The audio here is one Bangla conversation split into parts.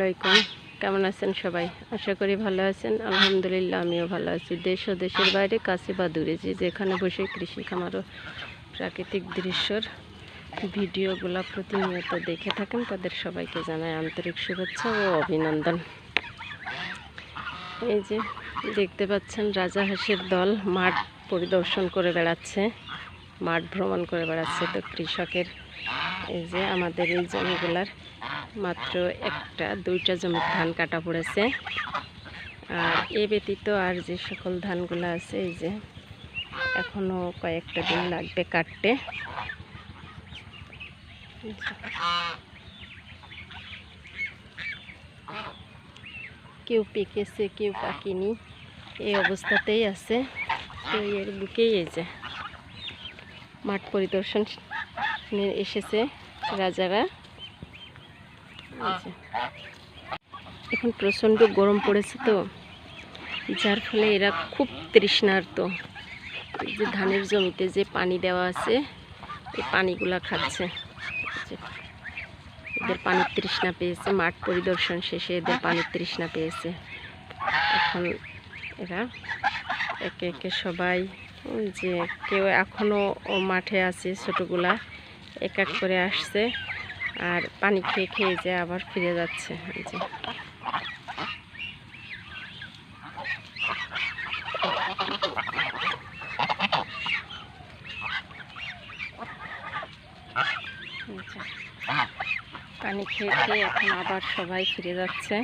আলাইকুম। কেমন আছেন সবাই? আশা করি ভালো আছেন। আলহামদুলিল্লাহ আমিও ভালো আছি। দেশ ও দেশের বাইরে কাছে বা দূরে যেখানে বসে কৃষি খামার ও প্রাকৃতিক দৃশ্যর ভিডিওগুলো প্রতিনিয়ত দেখে থাকেন তাদের সবাইকে জানাই আন্তরিক শুভেচ্ছা ও অভিনন্দন। এই যে দেখতে পাচ্ছেন রাজাহাঁসের দল মাঠ পরিদর্শন করে বেড়াচ্ছে, মাঠ ভ্রমণ করে বেড়াচ্ছে। তো কৃষকের এই যে আমাদের এই জমিগুলার মাত্র একটা দুইটা জমির ধান কাটা পড়েছে, আর এ ব্যতীত আর যে সকল ধানগুলো আছে এই যে এখনো কয়েকটা দিন লাগবে কাটতে। কেউ পেকেছে কেউ পাকেনি, এই অবস্থাতেই আছে। তো এর বুকেই এই যে মাঠ পরিদর্শন এসেছে রাজারা। এখন প্রচণ্ড গরম পড়েছে, তো যার ফলে এরা খুব তৃষ্ণার্ত। যে ধানের জমিতে যে পানি দেওয়া আছে এই পানিগুলা খাচ্ছে। এদের পানির তৃষ্ণা পেয়েছে, মাঠ পরিদর্শন শেষে এদের পানির তৃষ্ণা পেয়েছে। এখন এরা একে একে সবাই যে কেউ এখনও মাঠে আছে, ছোটোগুলা এক এক করে আসছে আর পানি খেয়ে খেয়ে যে আবার ফিরে যাচ্ছে। যে পানি খেয়ে খেয়ে এখন আবার সবাই ফিরে যাচ্ছে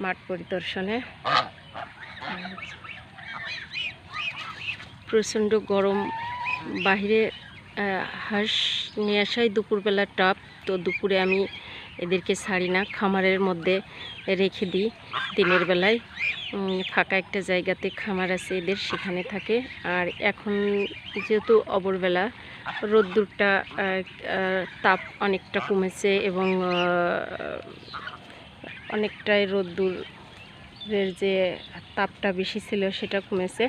মাঠ পরিদর্শনে। প্রচণ্ড গরম, বাহিরে হাঁস নিয়ে আসাই দুপুরবেলা টপ। তো দুপুরে আমি এদেরকে ছাড়ি না, খামারের মধ্যে রেখে দিই। দিনের বেলায় ফাঁকা একটা জায়গাতে খামার আছে এদের, সেখানে থাকে। আর এখন যেহেতু অবরবেলা, রোদ্দুরটা তাপ অনেকটা কমেছে এবং অনেকটাই রোদ্দুরের যে তাপটা বেশি ছিল সেটা কমেছে।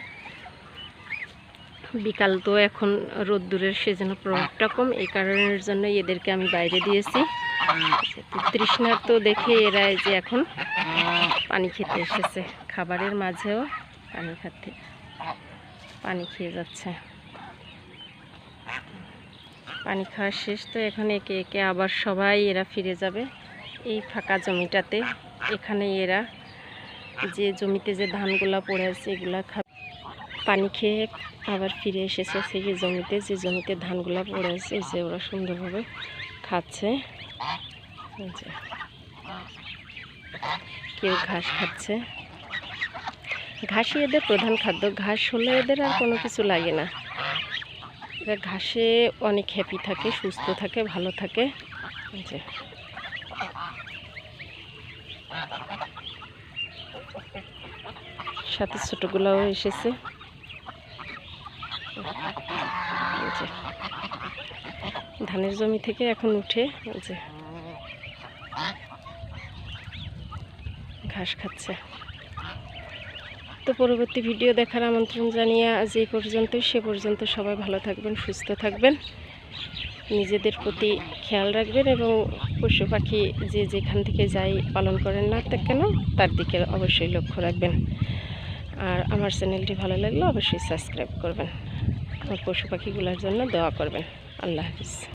বিকাল তো এখন রোদ্দুরের সেজন্য প্রভাবটা কম, এই কারণের জন্য এদেরকে আমি বাইরে দিয়েছি। তৃষ্ণার তো দেখে এরা যে এখন পানি খেতে এসেছে, খাবারের মাঝেও পানি খেয়ে যাচ্ছে। পানি খাওয়া শেষ, তো এখন একে একে আবার সবাই এরা ফিরে যাবে এই ফাঁকা জমিটাতে। এখানে এরা যে জমিতে যে ধানগুলা পড়ে আছে এগুলা পানি খেয়ে আবার ফিরে এসেছে সেই জমিতে, যে জমিতে ধানগুলা পড়ে আছে যে ওরা সুন্দরভাবে খাচ্ছে। কেউ ঘাস খাচ্ছে, ঘাসই এদের প্রধান খাদ্য। ঘাস হলে এদের আর কোনো কিছু লাগে না, এরা ঘাসে অনেক হ্যাপি থাকে, সুস্থ থাকে, ভালো থাকে। যে সাথে ছোটগুলাও এসেছে। ধানের জমি থেকে এখন উঠে যে ঘাস খাচ্ছে। তো পরবর্তী ভিডিও দেখার আমন্ত্রণ জানিয়ে আজ এই পর্যন্তই। সে পর্যন্ত সবাই ভালো থাকবেন, সুস্থ থাকবেন, নিজেদের প্রতি খেয়াল রাখবেন এবং পশু পাখি যে যেখান থেকে যাই পালন করেন না কেন তার দিকে অবশ্যই লক্ষ্য রাখবেন। আর আমার চ্যানেলটি ভালো লাগলে অবশ্যই সাবস্ক্রাইব করবেন, আমার পশু পাখিগুলোর জন্য দোয়া করবেন। আল্লাহ হাফিজ।